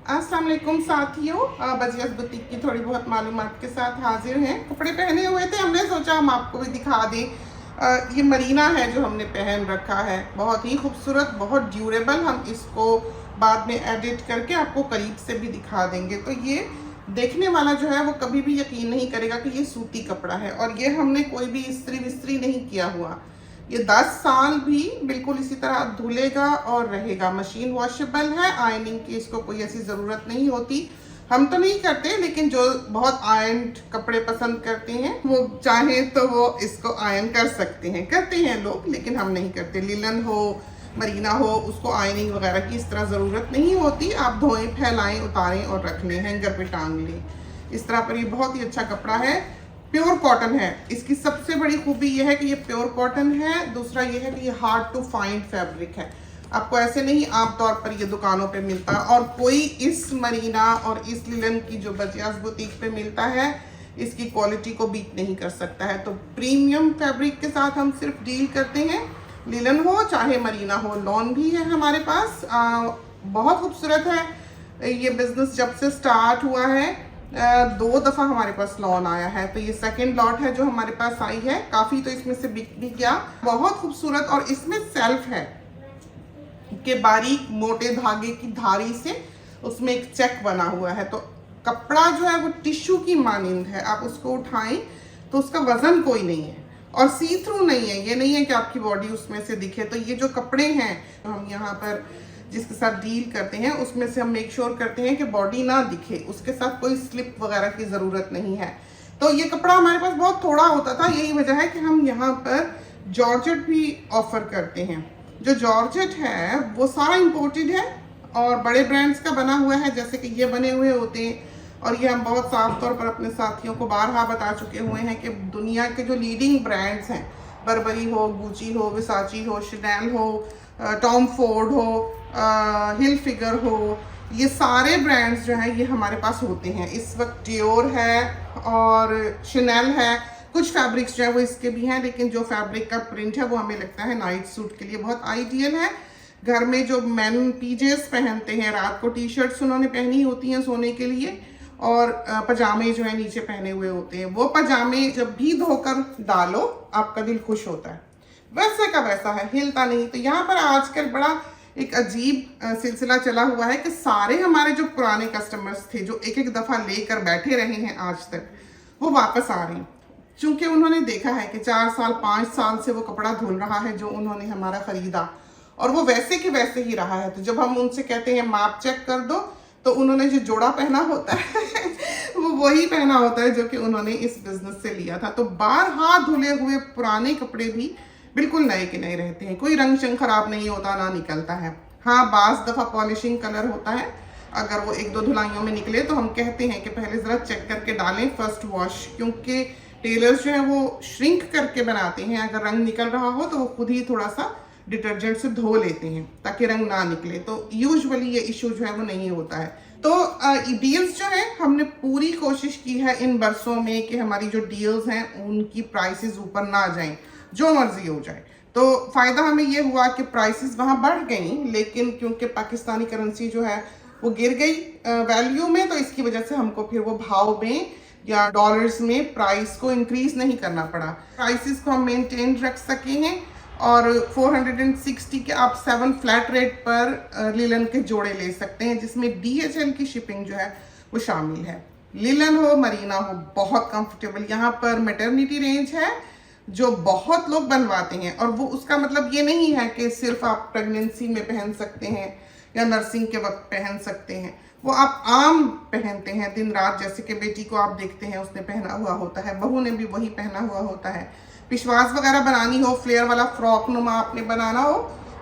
अस्सलाम वालेकुम साथियों, बजियास बुटीक की थोड़ी बहुत मालूमात के साथ हाजिर हैं। कपड़े पहने हुए थे, हमने सोचा हम आपको भी दिखा दें। ये मरीना है जो हमने पहन रखा है, बहुत ही खूबसूरत, बहुत ड्यूरेबल। हम इसको बाद में एडिट करके आपको करीब से भी दिखा देंगे। तो ये देखने वाला जो है वो कभी भी यकीन नहीं करेगा कि ये सूती कपड़ा है, और ये हमने कोई भी इस्त्री विस्त्री नहीं किया हुआ। ये 10 साल भी बिल्कुल इसी तरह धुलेगा और रहेगा। मशीन वॉशेबल है, आयरनिंग की इसको कोई ऐसी ज़रूरत नहीं होती। हम तो नहीं करते, लेकिन जो बहुत आयरन कपड़े पसंद करते हैं वो चाहें तो वो इसको आयरन कर सकते हैं, करते हैं लोग, लेकिन हम नहीं करते। लिलन हो, मरीना हो, उसको आयरनिंग वगैरह की इस तरह ज़रूरत नहीं होती। आप धोएं, फैलाएं, उतारें और रख लें, हैंगर पे टांग लें। इस तरह पर ये बहुत ही अच्छा कपड़ा है, प्योर कॉटन है। इसकी सबसे बड़ी खूबी यह है कि ये प्योर कॉटन है। दूसरा ये है कि ये हार्ड टू फाइंड फैब्रिक है। आपको ऐसे नहीं आमतौर पर ये दुकानों पे मिलता, और कोई इस मरीना और इस लिलन की जो बजियास बुटीक पे मिलता है, इसकी क्वालिटी को बीट नहीं कर सकता है। तो प्रीमियम फैब्रिक के साथ हम सिर्फ डील करते हैं, लिलन हो चाहे मरीना हो। लॉन भी है हमारे पास, बहुत खूबसूरत है। ये बिजनेस जब से स्टार्ट हुआ है 2 दफ़ा हमारे पास लॉन आया है, तो ये सेकंड लॉट है जो हमारे पास आई है। काफ़ी तो इसमें से बिक भी गया। बहुत खूबसूरत, और इसमें सेल्फ है कि बारीक मोटे धागे की धारी से उसमें एक चेक बना हुआ है। तो कपड़ा जो है वो टिश्यू की मानिंद है। आप उसको उठाएं तो उसका वजन कोई नहीं है, और सी थ्रू नहीं है। ये नहीं है कि आपकी बॉडी उसमें से दिखे। तो ये जो कपड़े हैं हम यहाँ पर जिसके साथ डील करते हैं, उसमें से हम मेक श्योर करते हैं कि बॉडी ना दिखे, उसके साथ कोई स्लिप वगैरह की ज़रूरत नहीं है। तो ये कपड़ा हमारे पास बहुत थोड़ा होता था, यही वजह है कि हम यहाँ पर जॉर्जेट भी ऑफर करते हैं। जो जॉर्जेट है वो सारा इम्पोर्टेड है और बड़े ब्रांड्स का बना हुआ है, जैसे कि ये बने हुए होते हैं। और ये हम बहुत साफ तौर पर अपने साथियों को बारहा बता चुके हुए हैं कि दुनिया के जो लीडिंग ब्रांड्स हैं, बर्बरी हो, गुची हो, विसाची हो, शनेल हो, टॉम फोर्ड हो, हिल फिगर हो, ये सारे ब्रांड्स जो हैं ये हमारे पास होते हैं। इस वक्त डियोर है और शनेल है। कुछ फैब्रिक्स जो है वो इसके भी हैं, लेकिन जो फैब्रिक का प्रिंट है वो हमें लगता है नाइट सूट के लिए बहुत आइडियल है। घर में जो मैन पीजेस पहनते हैं, रात को टी शर्ट्स उन्होंने पहनी होती हैं सोने के लिए, और पजामे जो है नीचे पहने हुए होते हैं, वो पजामे जब भी धोकर डालो आपका दिल खुश होता है। वैसे का वैसा है, हिलता नहीं। तो यहाँ पर आजकल बड़ा एक अजीब सिलसिला चला हुआ है कि सारे हमारे जो पुराने कस्टमर्स थे जो एक एक दफ़ा लेकर बैठे रहे हैं आज तक, वो वापस आ रहे हैं। चूँकि उन्होंने देखा है कि 4 साल 5 साल से वो कपड़ा धुल रहा है जो उन्होंने हमारा ख़रीदा, और वो वैसे के वैसे ही रहा है। तो जब हम उनसे कहते हैं माप चेक कर दो, तो उन्होंने जो जोड़ा पहना होता है वो वही पहना होता है जो कि उन्होंने इस बिज़नेस से लिया था। तो बारहा धुले हुए पुराने कपड़े भी बिल्कुल नए के नए रहते हैं, कोई रंग शंग खराब नहीं होता, ना निकलता है। हाँ, बाज़ दफ़ा पॉलिशिंग कलर होता है, अगर वो 1-2 धुलाइयों में निकले तो हम कहते हैं कि पहले ज़रा चेक करके डालें फर्स्ट वॉश, क्योंकि टेलर्स जो है वो श्रिंक करके बनाते हैं। अगर रंग निकल रहा हो तो वो खुद ही थोड़ा सा डिटर्जेंट से धो लेते हैं ताकि रंग ना निकले। तो यूजुअली ये इशू जो है वो नहीं होता है। तो डील्स जो है हमने पूरी कोशिश की है इन बरसों में कि हमारी जो डील्स हैं उनकी प्राइसेस ऊपर ना जाएं, जो मर्जी हो जाए। तो फ़ायदा हमें ये हुआ कि प्राइसेस वहाँ बढ़ गई, लेकिन क्योंकि पाकिस्तानी करेंसी जो है वो गिर गई वैल्यू में, तो इसकी वजह से हमको फिर वो भाव में या डॉलर्स में प्राइस को इंक्रीज नहीं करना पड़ा। प्राइसेस को हम मेंटेन रख सके हैं, और 460 के आप 7 फ्लैट रेट पर लिलन के जोड़े ले सकते हैं, जिसमें DHL की शिपिंग जो है वो शामिल है। लिलन हो, मरीना हो, बहुत कंफर्टेबल। यहाँ पर मैटरनिटी रेंज है जो बहुत लोग बनवाते हैं, और वो उसका मतलब ये नहीं है कि सिर्फ आप प्रेगनेंसी में पहन सकते हैं या नर्सिंग के वक्त पहन सकते हैं। वो आप आम पहनते हैं दिन रात, जैसे कि बेटी को आप देखते हैं उसने पहना हुआ होता है, बहू ने भी वही पहना हुआ होता है। पिशवास वगैरह बनानी हो, फ्लेयर वाला फ्रॉक नुमा आपने बनाना हो,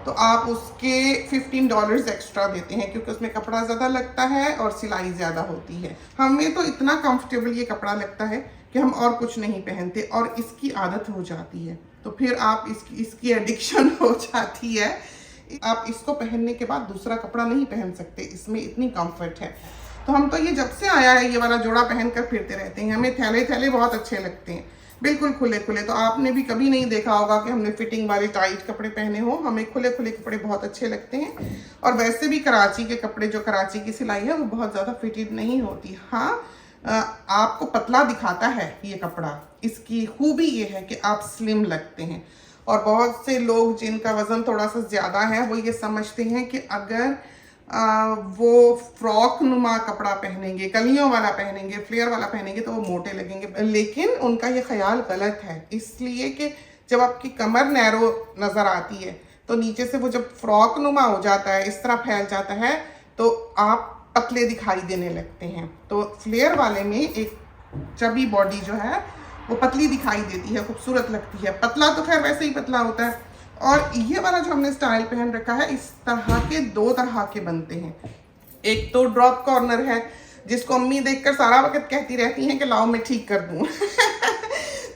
तो आप उसके $15 एक्स्ट्रा देते हैं, क्योंकि उसमें कपड़ा ज़्यादा लगता है और सिलाई ज़्यादा होती है। हमें तो इतना कंफर्टेबल ये कपड़ा लगता है कि हम और कुछ नहीं पहनते, और इसकी आदत हो जाती है तो फिर आप इसकी एडिक्शन हो जाती है। आप इसको पहनने के बाद दूसरा कपड़ा नहीं पहन सकते, इसमें इतनी कंफर्ट है। तो हम तो ये जब से आया है ये वाला जोड़ा पहन कर फिरते रहते हैं। हमें थैले थैले बहुत अच्छे लगते हैं। बिल्कुल खुले खुले। तो आपने भी कभी नहीं देखा होगा कि हमने फिटिंग वाले टाइट कपड़े पहने हो, हमें खुले खुले कपड़े बहुत अच्छे लगते हैं। और वैसे भी कराची के कपड़े, जो कराची की सिलाई है, वो बहुत ज़्यादा फिटेड नहीं होती। हाँ, आपको पतला दिखाता है ये कपड़ा। इसकी खूबी ये है कि आप स्लिम लगते हैं। और बहुत से लोग जिनका वज़न थोड़ा सा ज़्यादा है, वो ये समझते हैं कि अगर वो फ्रॉक नुमा कपड़ा पहनेंगे, कलियों वाला पहनेंगे, फ्लेयर वाला पहनेंगे, तो वो मोटे लगेंगे। लेकिन उनका ये ख्याल गलत है, इसलिए कि जब आपकी कमर नैरो नज़र आती है तो नीचे से वो जब फ्रॉक नुमा हो जाता है, इस तरह फैल जाता है, तो आप पतले दिखाई देने लगते हैं। तो फ्लेयर वाले में एक चबी बॉडी जो है वो पतली दिखाई देती है, खूबसूरत लगती है। पतला तो खैर वैसे ही पतला होता है। और ये वाला जो हमने स्टाइल पहन रखा है, इस तरह के 2 तरह के बनते हैं। एक तो ड्रॉप कॉर्नर है, जिसको अम्मी देखकर सारा वक्त कहती रहती हैं कि लाओ मैं ठीक कर दूं।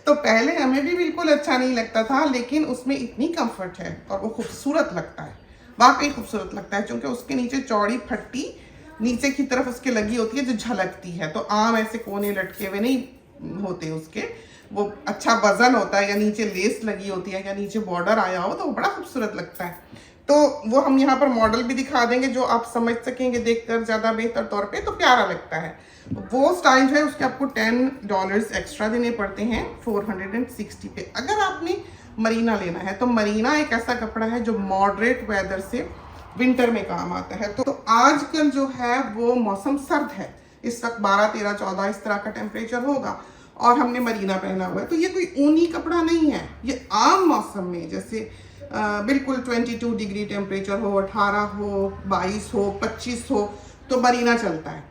तो पहले हमें भी बिल्कुल अच्छा नहीं लगता था, लेकिन उसमें इतनी कंफर्ट है और वो खूबसूरत लगता है, वाकई खूबसूरत लगता है, क्योंकि उसके नीचे चौड़ी फट्टी नीचे की तरफ उसके लगी होती है जो झलकती है। तो आम ऐसे कोने लटके हुए नहीं होते उसके, वो अच्छा वजन होता है, या नीचे लेस लगी होती है, या नीचे बॉर्डर आया हो, तो वो बड़ा खूबसूरत लगता है। तो वो हम यहाँ पर मॉडल भी दिखा देंगे जो आप समझ सकेंगे देखकर ज़्यादा बेहतर तौर पे, तो प्यारा लगता है। वो स्टाइल जो है उसके आपको $10 एक्स्ट्रा देने पड़ते हैं 460 पे। अगर आपने मरीना लेना है, तो मरीना एक ऐसा कपड़ा है जो मॉडरेट वेदर से विंटर में काम आता है। तो आजकल जो है वो मौसम सर्द है, इस वक्त 12, 13, 14 इस तरह का टेम्परेचर होगा, और हमने मरीना पहना हुआ है। तो ये कोई ऊनी कपड़ा नहीं है, ये आम मौसम में जैसे बिल्कुल 22 डिग्री टेम्परेचर हो, 18 हो, 22 हो, 25 हो, तो मरीना चलता है,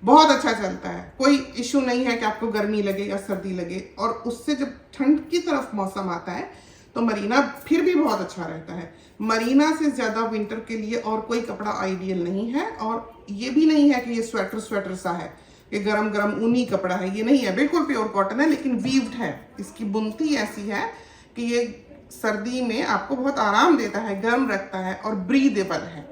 बहुत अच्छा चलता है। कोई इशू नहीं है कि आपको गर्मी लगे या सर्दी लगे। और उससे जब ठंड की तरफ मौसम आता है तो मरीना फिर भी बहुत अच्छा रहता है। मरीना से ज़्यादा विंटर के लिए और कोई कपड़ा आइडियल नहीं है। और ये भी नहीं है कि ये स्वेटर सा है, ये गरम गरम ऊनी कपड़ा है, ये नहीं है, बिल्कुल प्योर कॉटन है, लेकिन वीव्ड है। इसकी बुनती ऐसी है कि ये सर्दी में आपको बहुत आराम देता है, गर्म रखता है और ब्रीदेबल है।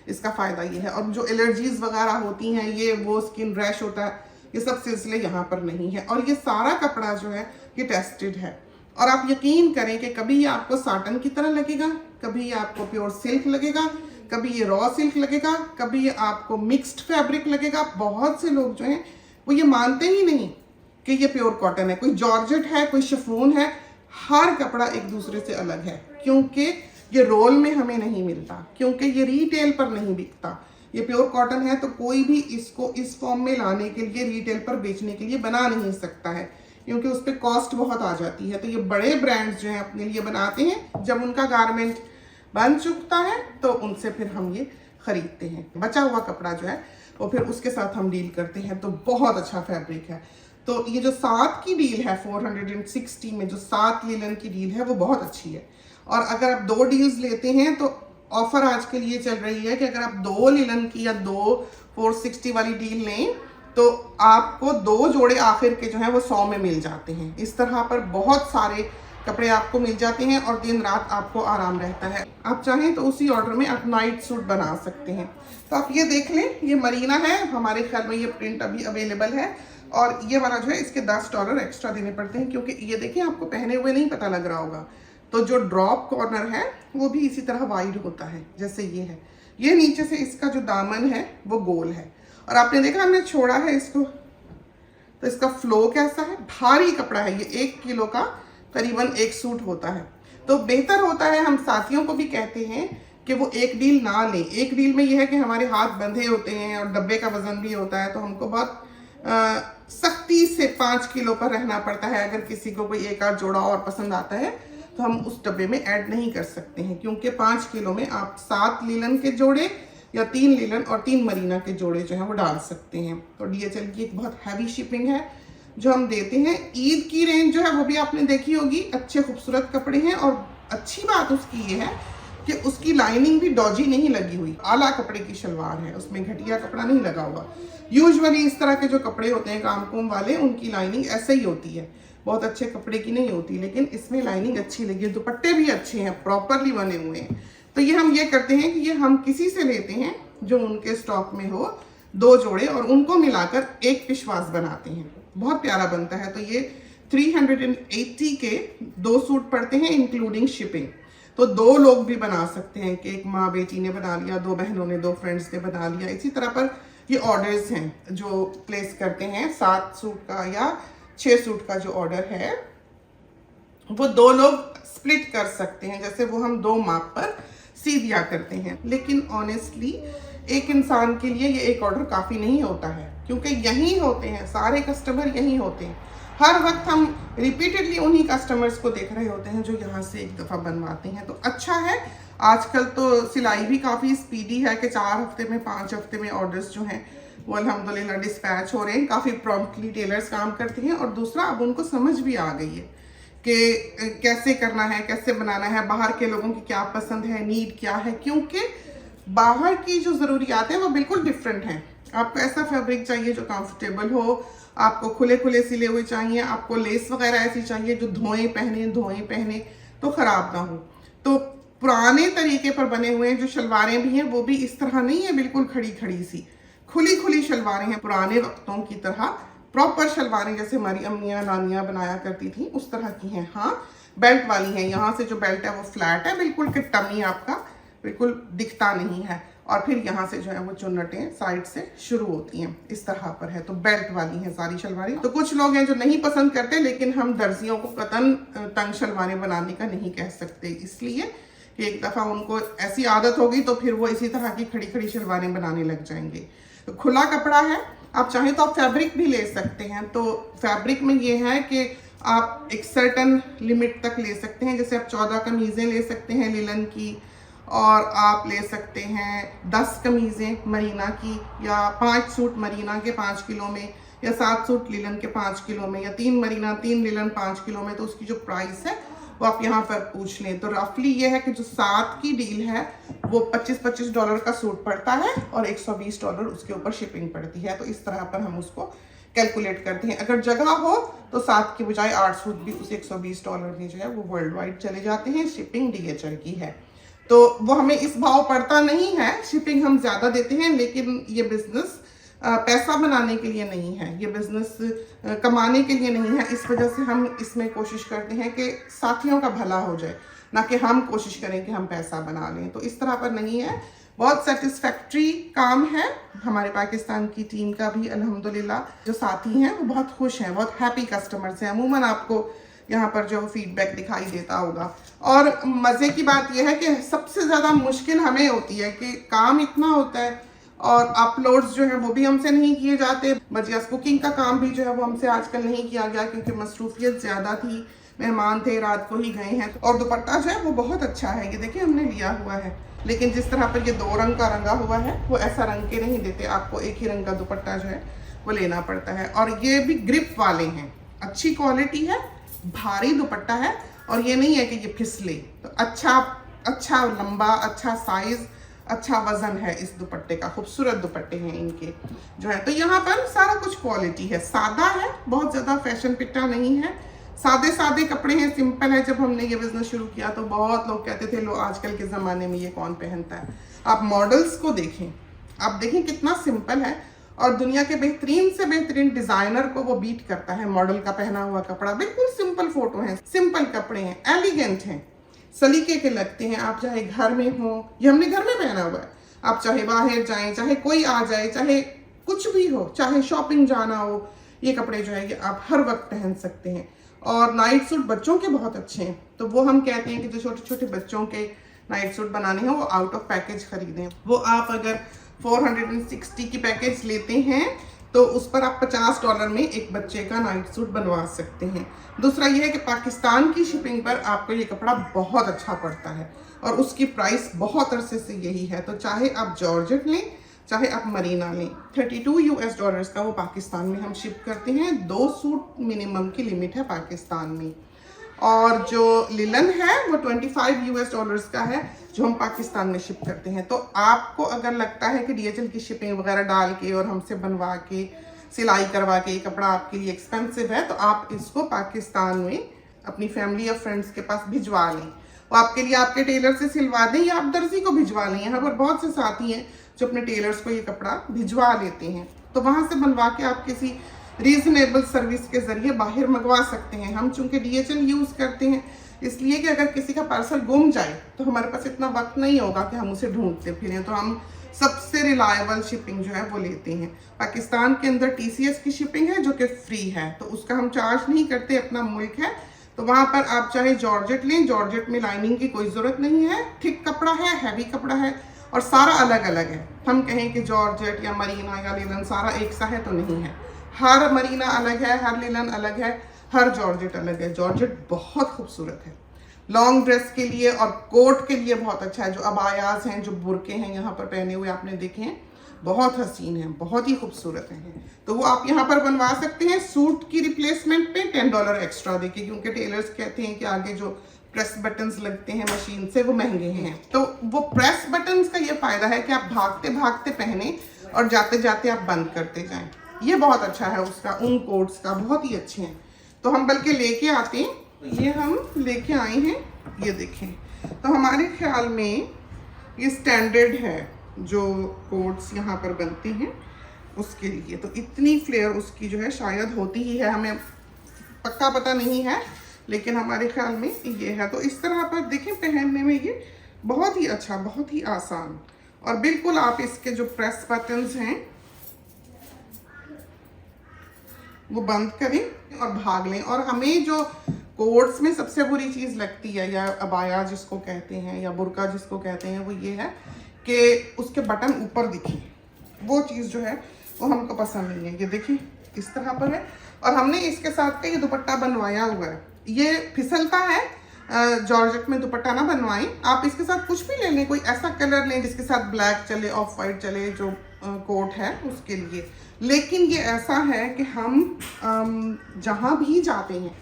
इसका फ़ायदा ये है। और जो एलर्जीज वगैरह होती हैं, ये वो स्किन रैश होता है, ये सब सिलसिले यहाँ पर नहीं है। और ये सारा कपड़ा जो है ये टेस्टेड है। और आप यकीन करें कि कभी ये आपको साटन की तरह लगेगा, कभी ये आपको प्योर सिल्क लगेगा, कभी ये रॉ सिल्क लगेगा, कभी ये आपको मिक्स्ड फैब्रिक लगेगा। बहुत से लोग जो हैं वो ये मानते ही नहीं कि ये प्योर कॉटन है, कोई जॉर्जेट है, कोई शिफॉन है। हर कपड़ा एक दूसरे से अलग है, क्योंकि ये रोल में हमें नहीं मिलता, क्योंकि ये रिटेल पर नहीं बिकता। ये प्योर कॉटन है, तो कोई भी इसको इस फॉर्म में लाने के लिए, रिटेल पर बेचने के लिए बना नहीं सकता है, क्योंकि उस पर कॉस्ट बहुत आ जाती है। तो ये बड़े ब्रांड्स जो हैं अपने लिए बनाते हैं। जब उनका गारमेंट बन चुकता है तो उनसे फिर हम ये खरीदते हैं। बचा हुआ कपड़ा जो है वो फिर उसके साथ हम डील करते हैं। तो बहुत अच्छा फैब्रिक है। तो ये जो 7 की डील है 460 में, जो 7 लिनन की डील है, वो बहुत अच्छी है। और अगर आप 2 डील्स लेते हैं तो ऑफर आज के लिए चल रही है कि अगर आप 2 लिनन की या 2 460 वाली डील लें तो आपको 2 जोड़े आखिर के जो हैं वो 100 में मिल जाते हैं। इस तरह पर बहुत सारे कपड़े आपको मिल जाते हैं और दिन रात आपको आराम रहता है। आप चाहें तो उसी ऑर्डर में आप नाइट सूट बना सकते हैं। तो आप ये देख लें, ये मरीना है, हमारे ख्याल में ये प्रिंट अभी अवेलेबल है। और ये वाला जो है इसके $10 एक्स्ट्रा देने पड़ते हैं, क्योंकि ये देखिए आपको पहने हुए नहीं पता लग रहा होगा। तो जो ड्रॉप कॉर्नर है वो भी इसी तरह वाइड होता है जैसे ये है। ये नीचे से इसका जो दामन है वो गोल है। और आपने देखा हमने छोड़ा है इसको, तो इसका फ्लो कैसा है। भारी कपड़ा है, ये 1 किलो का करीबन 1 सूट होता है। तो बेहतर होता है, हम साथियों को भी कहते हैं कि वो एक डील ना लें। एक डील में ये है कि हमारे हाथ बंधे होते हैं और डब्बे का वजन भी होता है, तो हमको बहुत सख्ती से 5 किलो पर रहना पड़ता है। अगर किसी को कोई एक आध जोड़ा और पसंद आता है तो हम उस डब्बे में ऐड नहीं कर सकते हैं, क्योंकि 5 किलो में आप 7 लीलन के जोड़े या 3 लीलन और 3 मरीना के जोड़े जो हैं वो डाल सकते हैं। तो DHL की एक बहुत हैवी शिपिंग है जो हम देते हैं। ईद की रेंज जो है वो भी आपने देखी होगी, अच्छे खूबसूरत कपड़े हैं। और अच्छी बात उसकी ये है कि उसकी लाइनिंग भी डॉजी नहीं लगी हुई, आला कपड़े की शलवार है, उसमें घटिया कपड़ा नहीं लगा हुआ। यूजुअली इस तरह के जो कपड़े होते हैं कामकुम वाले, उनकी लाइनिंग ऐसे ही होती है, बहुत अच्छे कपड़े की नहीं होती, लेकिन इसमें लाइनिंग अच्छी लगी है। दुपट्टे भी अच्छे हैं, प्रॉपरली बने हुए हैं। तो ये हम ये करते हैं कि ये हम किसी से लेते हैं जो उनके स्टॉक में हो, 2 जोड़े, और उनको मिलाकर एक पिशवास बनाते हैं, बहुत प्यारा बनता है। तो ये 380 के 2 सूट पड़ते हैं इंक्लूडिंग शिपिंग। तो 2 लोग भी बना सकते हैं कि एक माँ बेटी ने बना लिया, 2 बहनों ने, 2 फ्रेंड्स ने बना लिया। इसी तरह पर ये ऑर्डर्स हैं जो प्लेस करते हैं 7 सूट का या 6 सूट का जो ऑर्डर है वो 2 लोग स्प्लिट कर सकते हैं, जैसे वो हम 2 माप पर सी दिया करते हैं। लेकिन ऑनेस्टली एक इंसान के लिए ये एक ऑर्डर काफ़ी नहीं होता है, क्योंकि यहीं होते हैं सारे कस्टमर, यहीं होते हैं हर वक्त। हम रिपीटेडली उन्हीं कस्टमर्स को देख रहे होते हैं जो यहाँ से एक दफ़ा बनवाते हैं। तो अच्छा है, आजकल तो सिलाई भी काफ़ी स्पीडी है कि 4 हफ्ते में 5 हफ्ते में ऑर्डर्स जो हैं वो अल्हम्दुलिल्लाह डिस्पैच हो रहे हैं। काफ़ी प्रॉम्प्टली टेलर्स काम करते हैं। और दूसरा, अब उनको समझ भी आ गई है कि कैसे करना है, कैसे बनाना है, बाहर के लोगों की क्या पसंद है, नीड क्या है, क्योंकि बाहर की जो ज़रूरियात है वो बिल्कुल डिफरेंट हैं। आपको ऐसा फैब्रिक चाहिए जो कंफर्टेबल हो, आपको खुले खुले सिले हुए चाहिए, आपको लेस वगैरह ऐसी चाहिए जो धोएं पहने तो ख़राब ना हो। तो पुराने तरीके पर बने हुए जो शलवारें भी हैं वो भी इस तरह नहीं है बिल्कुल खड़ी खड़ी सी, खुली खुली शलवारें हैं पुराने वक्तों की तरह। प्रॉपर शलवारें जैसे हमारी अम्मियाँ नानियाँ बनाया करती थी उस तरह की हैं। हाँ, बेल्ट वाली हैं। यहाँ से जो बेल्ट है वो फ्लैट है बिल्कुल, कि टमी आपका बिल्कुल दिखता नहीं है। और फिर यहाँ से जो है वो चुन्नटें साइड से शुरू होती हैं, इस तरह पर है। तो बेल्ट वाली हैं सारी शलवारें। तो कुछ लोग हैं जो नहीं पसंद करते, लेकिन हम दर्जियों को कतन तंग शलवारें बनाने का नहीं कह सकते, इसलिए कि एक दफ़ा उनको ऐसी आदत होगी तो फिर वो इसी तरह की खड़ी खड़ी शलवारें बनाने लग जाएंगे। तो खुला कपड़ा है, आप चाहें तो आप फैब्रिक भी ले सकते हैं। तो फैब्रिक में ये है कि आप एक सर्टन लिमिट तक ले सकते हैं। जैसे आप 14 कमीज़ें ले सकते हैं लिलन की, और आप ले सकते हैं 10 कमीज़ें मरीना की, या 5 सूट मरीना के 5 किलो में, या 7 सूट लिलन के 5 किलो में, या 3 मरीना 3 लिलन 5 किलो में। तो उसकी जो प्राइस है वो आप यहाँ पर पूछ लें। तो रफली ये है कि जो 7 की डील है वो $25-25 का सूट पड़ता है और $120 उसके ऊपर शिपिंग पड़ती है। तो इस तरह पर हम उसको कैलकुलेट करते हैं। अगर जगह हो तो 7 की बजाय 8 सूट भी उस $120 में जो है वो वर्ल्ड वाइड चले जाते हैं। शिपिंग DHL की है, तो वो हमें इस भाव पड़ता नहीं है। शिपिंग हम ज़्यादा देते हैं, लेकिन ये बिज़नेस पैसा बनाने के लिए नहीं है, ये बिज़नेस कमाने के लिए नहीं है। इस वजह से हम इसमें कोशिश करते हैं कि साथियों का भला हो जाए, ना कि हम कोशिश करें कि हम पैसा बना लें। तो इस तरह पर नहीं है। बहुत सेटिस्फैक्ट्री काम है। हमारे पाकिस्तान की टीम का भी अल्हम्दुलिल्लाह जो साथी हैं वो बहुत खुश हैं, बहुत हैप्पी कस्टमर्स हैं। अमूमन आपको यहाँ पर जो फीडबैक दिखाई देता होगा। और मज़े की बात यह है कि सबसे ज़्यादा मुश्किल हमें होती है कि काम इतना होता है और अपलोड्स जो है वो भी हमसे नहीं किए जाते। बजियास कुकिंग का काम भी जो है वो हमसे आजकल नहीं किया गया, क्योंकि मसरूफियत ज़्यादा थी, मेहमान थे, रात को ही गए हैं। और दुपट्टा जो है वो बहुत अच्छा है, ये देखिए हमने लिया हुआ है। लेकिन जिस तरह पर ये 2 रंग का रंगा हुआ है वो ऐसा रंग के नहीं देते, आपको एक ही रंग का दुपट्टा जो है वो लेना पड़ता है। और ये भी ग्रिप वाले हैं, अच्छी क्वालिटी है, भारी दुपट्टा है, और ये नहीं है कि ये फिसले। तो अच्छा लंबा, अच्छा साइज, अच्छा वजन है इस दुपट्टे का। खूबसूरत दुपट्टे हैं इनके जो है। तो यहाँ पर सारा कुछ क्वालिटी है, सादा है, बहुत ज़्यादा फैशन पिट्टा नहीं है, सादे सादे कपड़े हैं, सिंपल है। जब हमने ये बिज़नेस शुरू किया तो बहुत लोग कहते थे, लो आजकल के ज़माने में ये कौन पहनता है। आप मॉडल्स को देखें, आप देखें कितना सिंपल है, और दुनिया के बेहतरीन से बेहतरीन डिज़ाइनर को वो बीट करता है। मॉडल का पहना हुआ कपड़ा बिल्कुल सिंपल फोटो है, सिंपल कपड़े हैं, एलिगेंट हैं, सलीके के लगते हैं। आप चाहे घर में हो, ये हमने घर में पहना हुआ है, आप चाहे बाहर जाएं, चाहे कोई आ जाए, चाहे कुछ भी हो, चाहे शॉपिंग जाना हो, ये कपड़े जो है ये आप हर वक्त पहन सकते हैं। और नाइट सूट बच्चों के बहुत अच्छे हैं, तो वो हम कहते हैं कि जो छोटे छोटे बच्चों के नाइट सूट बनाने हैं वो आउट ऑफ पैकेज खरीदें। वो आप अगर 460 की पैकेज लेते हैं तो उस पर आप $50 में एक बच्चे का नाइट सूट बनवा सकते हैं। दूसरा ये है कि पाकिस्तान की शिपिंग पर आपको ये कपड़ा बहुत अच्छा पड़ता है, और उसकी प्राइस बहुत अरसे से यही है। तो चाहे आप जॉर्जेट लें, चाहे आप मरीना लें, $32 का वो पाकिस्तान में हम शिप करते हैं। 2 सूट मिनिमम की लिमिट है पाकिस्तान में। और जो लिलन है वो $25 का है जो हम पाकिस्तान में शिप करते हैं। तो आपको अगर लगता है कि DHL की शिपिंग वगैरह डाल के और हमसे बनवा के सिलाई करवा के ये कपड़ा आपके लिए एक्सपेंसिव है, तो आप इसको पाकिस्तान में अपनी फैमिली या फ्रेंड्स के पास भिजवा लें। वो आपके लिए आपके टेलर से सिलवा दें, या आप दर्जी को भिजवा लें। यहाँ पर बहुत से साथी हैं जो अपने टेलर्स को ये कपड़ा भिजवा लेते हैं, तो वहाँ से बनवा के आप किसी रीजनेबल सर्विस के जरिए बाहर मंगवा सकते हैं। हम चूंकि DHL यूज़ करते हैं, इसलिए कि अगर किसी का पार्सल गुम जाए तो हमारे पास इतना वक्त नहीं होगा कि हम उसे ढूंढते फिरें, तो हम सबसे रिलायबल शिपिंग जो है वो लेते हैं। पाकिस्तान के अंदर TCS की शिपिंग है जो कि फ्री है, तो उसका हम चार्ज नहीं करते, अपना मुल्क है, तो वहाँ पर आप चाहे जॉर्जेट लें, जॉर्जेट में लाइनिंग की कोई ज़रूरत नहीं है, थिक कपड़ा है, हैवी कपड़ा है और सारा अलग अलग है। हम कहें कि जॉर्जेट या मरीना या लिलन सारा एक सा है तो नहीं है, हर मरीना अलग है, हर लिलन अलग है, हर जॉर्जेट अलग है। जॉर्जेट बहुत खूबसूरत है, लॉन्ग ड्रेस के लिए और कोट के लिए बहुत अच्छा है। जो अबायाज हैं, जो बुरके हैं यहाँ पर पहने हुए आपने देखे हैं, बहुत हसीन हैं, बहुत ही खूबसूरत हैं, तो वो आप यहाँ पर बनवा सकते हैं सूट की रिप्लेसमेंट पे $10 एक्स्ट्रा देके, क्योंकि टेलर्स कहते हैं कि आगे जो प्रेस बटन्स लगते हैं मशीन से वो महंगे हैं। तो वो प्रेस बटन्स का ये फायदा है कि आप भागते भागते पहने और जाते जाते आप बंद करते जाएं। ये बहुत अच्छा है उसका, उन कोट्स का बहुत ही अच्छे हैं। तो हम बल्कि लेके आते हैं, तो ये हम लेके आए हैं, ये देखें। तो हमारे ख्याल में ये स्टैंडर्ड है जो कोट्स यहाँ पर बनते हैं उसके लिए। तो इतनी फ्लेयर उसकी जो है शायद होती ही है, हमें पक्का पता नहीं है, लेकिन हमारे ख्याल में ये है। तो इस तरह पर देखें, पहनने में ये बहुत ही अच्छा, बहुत ही आसान, और बिल्कुल आप इसके जो प्रेस बटन्स हैं वो बंद करें और भाग लें। और हमें जो कोट्स में सबसे बुरी चीज़ लगती है, या अबाया जिसको कहते हैं या बुरका जिसको कहते हैं, वो ये है कि उसके बटन ऊपर दिखें। वो चीज़ जो है वो हमको पसंद नहीं है। ये देखिए इस तरह पर है, और हमने इसके साथ का ये दुपट्टा बनवाया हुआ है, ये फिसलता है। जॉर्जेट में दुपट्टा ना बनवाएं, आप इसके साथ कुछ भी ले लें, कोई ऐसा कलर लें जिसके साथ ब्लैक चले, ऑफ वाइट चले, जो कोट है उसके लिए। लेकिन ये ऐसा है कि हम जहाँ भी जाते हैं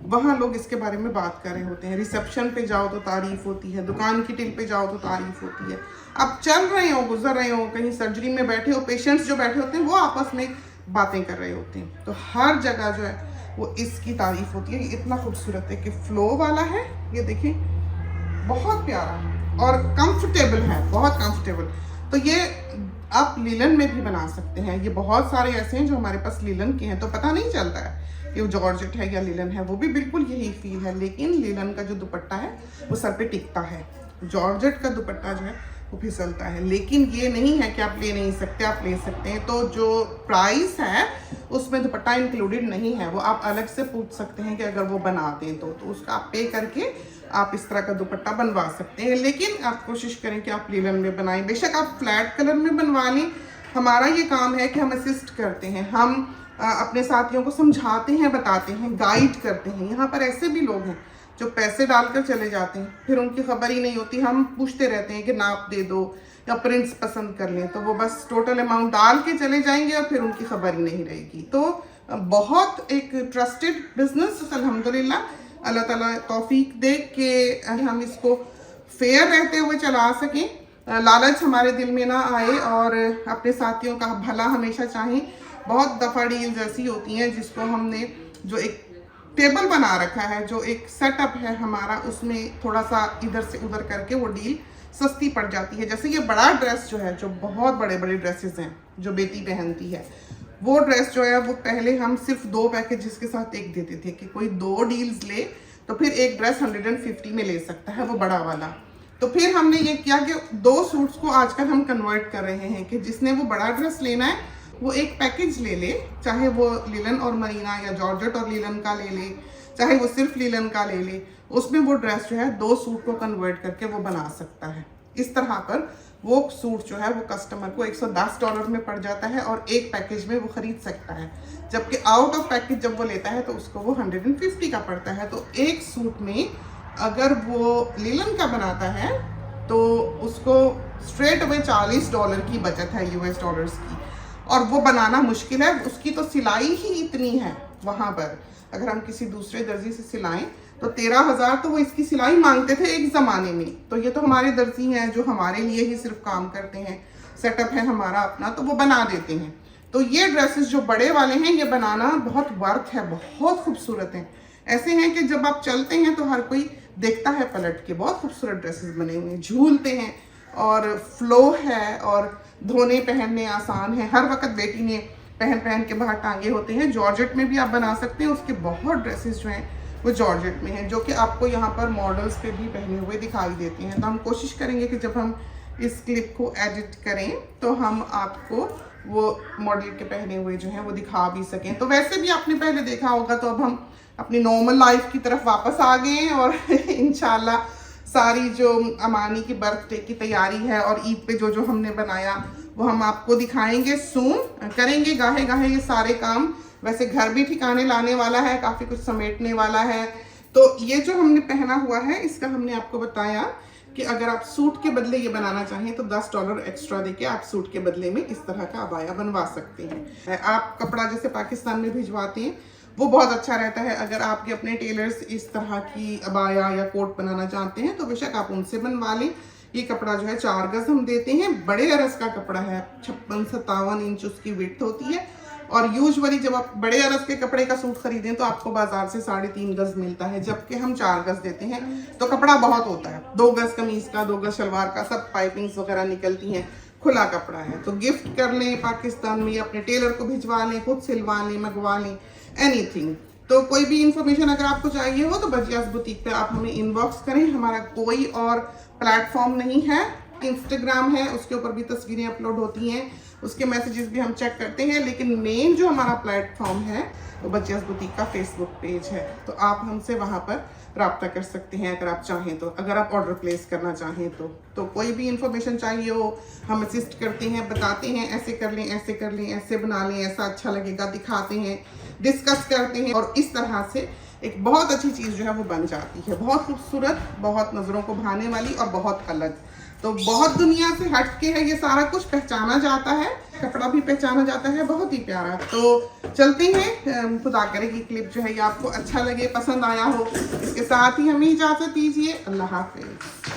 वहाँ लोग इसके बारे में बात कर रहे होते हैं। रिसेप्शन पे जाओ तो तारीफ होती है, दुकान की टिल पे जाओ तो तारीफ होती है। आप चल रहे हो, गुजर रहे हो, कहीं सर्जरी में बैठे हो, पेशेंट्स जो बैठे होते हैं वो आपस में बातें कर रहे होते हैं, तो हर जगह जो है वो इसकी तारीफ होती है। ये इतना खूबसूरत है कि फ्लो वाला है, ये देखें, बहुत प्यारा और कंफर्टेबल है, बहुत कंफर्टेबल। तो ये आप लिलन में भी बना सकते हैं। ये बहुत सारे ऐसे हैं जो हमारे पास लिलन के हैं, तो पता नहीं चलता है ये जॉर्जेट है या लिलन है, वो भी बिल्कुल यही फील है। लेकिन लिलन का जो दुपट्टा है वो सर पे टिकता है, जॉर्जेट का दुपट्टा जो है वो फिसलता है। लेकिन ये नहीं है कि आप ले नहीं सकते, आप ले सकते हैं। तो जो प्राइस है उसमें दुपट्टा इंक्लूडेड नहीं है, वो आप अलग से पूछ सकते हैं कि अगर वो बना दें तो उसका आप पे करके आप इस तरह का दुपट्टा बनवा सकते हैं। लेकिन आप कोशिश करें कि आप लिलन में बनाएं। बेशक आप फ्लैट कलर में बनवा लें, हमारा ये काम है कि हम असिस्ट करते हैं, हम अपने साथियों को समझाते हैं, बताते हैं, गाइड करते हैं। यहाँ पर ऐसे भी लोग हैं जो पैसे डालकर चले जाते हैं, फिर उनकी खबर ही नहीं होती। हम पूछते रहते हैं कि नाप दे दो या प्रिंट्स पसंद कर लें, तो वो बस टोटल अमाउंट डाल के चले जाएंगे और फिर उनकी खबर ही नहीं रहेगी। तो बहुत एक ट्रस्टेड बिजनेस अल्हम्दुलिल्लाह, अल्लाह ताला तौफीक दे कि हम इसको फेयर रहते हुए चला सकें। लालच हमारे दिल में ना आए और अपने साथियों का भला हमेशा चाहें। बहुत दफ़ा डील्स ऐसी होती हैं जिसको हमने, जो एक टेबल बना रखा है, जो एक सेटअप है हमारा, उसमें थोड़ा सा इधर से उधर करके वो डील सस्ती पड़ जाती है। जैसे ये बड़ा ड्रेस जो है, जो बहुत बड़े बड़े ड्रेसेस हैं जो बेटी पहनती है, वो ड्रेस जो है वो पहले हम सिर्फ 2 पैकेजेस के साथ एक देते थे कि कोई 2 डील्स ले तो फिर एक ड्रेस 150 में ले सकता है, वो बड़ा वाला। तो फिर हमने ये किया कि 2 सूट्स को आजकल हम कन्वर्ट कर रहे हैं कि जिसने वो बड़ा ड्रेस लेना है वो एक पैकेज ले ले, चाहे वो लिलन और मरीना या जॉर्जेट और लिलन का ले ले, चाहे वो सिर्फ लिलन का ले ले, उसमें वो ड्रेस जो है 2 सूट को कन्वर्ट करके वो बना सकता है। इस तरह पर वो सूट जो है वो कस्टमर को $110 में पड़ जाता है और एक पैकेज में वो खरीद सकता है, जबकि आउट ऑफ पैकेज जब वो लेता है तो उसको वो 150 का पड़ता है। तो एक सूट में अगर वो लिलन का बनाता है तो उसको स्ट्रेट अवे $40 की बचत है, US डॉलर्स की, और वो बनाना मुश्किल है। उसकी तो सिलाई ही इतनी है वहाँ पर, अगर हम किसी दूसरे दर्जी से सिलाएं तो 13,000 तो वो इसकी सिलाई मांगते थे एक ज़माने में। तो ये तो हमारे दर्जी हैं जो हमारे लिए ही सिर्फ काम करते हैं, सेटअप है हमारा अपना, तो वो बना देते हैं। तो ये ड्रेसेस जो बड़े वाले हैं ये बनाना बहुत वर्थ है, बहुत खूबसूरत हैं। ऐसे हैं कि जब आप चलते हैं तो हर कोई देखता है पलट के। बहुत खूबसूरत ड्रेसेस बने हुए हैं, झूलते हैं और फ्लो है और धोने पहनने आसान है। हर वक्त बेटी ने पहन पहन के बाहर टांगे होते हैं। जॉर्जेट में भी आप बना सकते हैं, उसके बहुत ड्रेसेस जो हैं वो जॉर्जेट में हैं, जो कि आपको यहाँ पर मॉडल्स पे भी पहने हुए दिखाई देती हैं। तो हम कोशिश करेंगे कि जब हम इस क्लिप को एडिट करें तो हम आपको वो मॉडल के पहने हुए जो हैं वो दिखा भी सकें। तो वैसे भी आपने पहले देखा होगा, तो अब हम अपनी नॉर्मल लाइफ की तरफ वापस आ गए हैं और इंशाल्लाह सारी जो अमानी की बर्थडे की तैयारी है और ईद पे जो जो हमने बनाया वो हम आपको दिखाएंगे सून। करेंगे गाहे गाहे ये सारे काम। वैसे घर भी ठिकाने लाने वाला है, काफ़ी कुछ समेटने वाला है। तो ये जो हमने पहना हुआ है इसका हमने आपको बताया कि अगर आप सूट के बदले ये बनाना चाहें तो $10 एक्स्ट्रा देके आप सूट के बदले में इस तरह का अबाया बनवा सकते हैं। आप कपड़ा जैसे पाकिस्तान में भिजवाते हैं वो बहुत अच्छा रहता है। अगर आपके अपने टेलर्स इस तरह की अबाया या कोट बनाना चाहते हैं तो बेशक आप उनसे बनवा लें। ये कपड़ा जो है 4 गज हम देते हैं, बड़े अरस का कपड़ा है, 56-57 इंच उसकी विड्थ होती है। और यूजुअली जब आप बड़े अरस के कपड़े का सूट खरीदें तो आपको बाजार से 3.5 गज मिलता है, जबकि हम 4 गज देते हैं। तो कपड़ा बहुत होता है, 2 गज कमीज का, 2 गज शलवार का, सब पाइपिंग्स वगैरह निकलती हैं, खुला कपड़ा है। तो गिफ्ट कर लें पाकिस्तान में, अपने टेलर को भिजवा लें, खुद सिलवा लें, मंगवा लें, एनीथिंग। तो कोई भी इंफॉर्मेशन अगर आपको चाहिए हो तो बजियास बुटीक पे आप हमें इनबॉक्स करें। हमारा कोई और प्लेटफॉर्म नहीं है, इंस्टाग्राम है, उसके ऊपर भी तस्वीरें अपलोड होती हैं, उसके मैसेजेस भी हम चेक करते हैं। लेकिन मेन जो हमारा प्लेटफॉर्म है वो बजियास बुटीक का फेसबुक पेज है, तो आप हमसे वहाँ पर रब्ता कर सकते हैं अगर आप चाहें तो। अगर आप ऑर्डर प्लेस करना चाहें तो कोई भी इंफॉर्मेशन चाहिए हो हम असिस्ट करते हैं, बताते हैं ऐसे कर लें, ऐसे कर लें, ऐसे बना लें, ऐसा अच्छा लगेगा, दिखाते हैं, डिस्कस करते हैं और इस तरह से एक बहुत अच्छी चीज़ जो है वो बन जाती है। बहुत खूबसूरत, बहुत नज़रों को भाने वाली और बहुत अलग। तो बहुत दुनिया से हट के है ये सारा कुछ, पहचाना जाता है, कपड़ा भी पहचाना जाता है, बहुत ही प्यारा। तो चलते हैं, खुदा करे कि क्लिप जो है ये आपको अच्छा लगे, पसंद आया हो। इसके साथ ही हमें इजाज़त दीजिए। अल्लाह हाफिज़।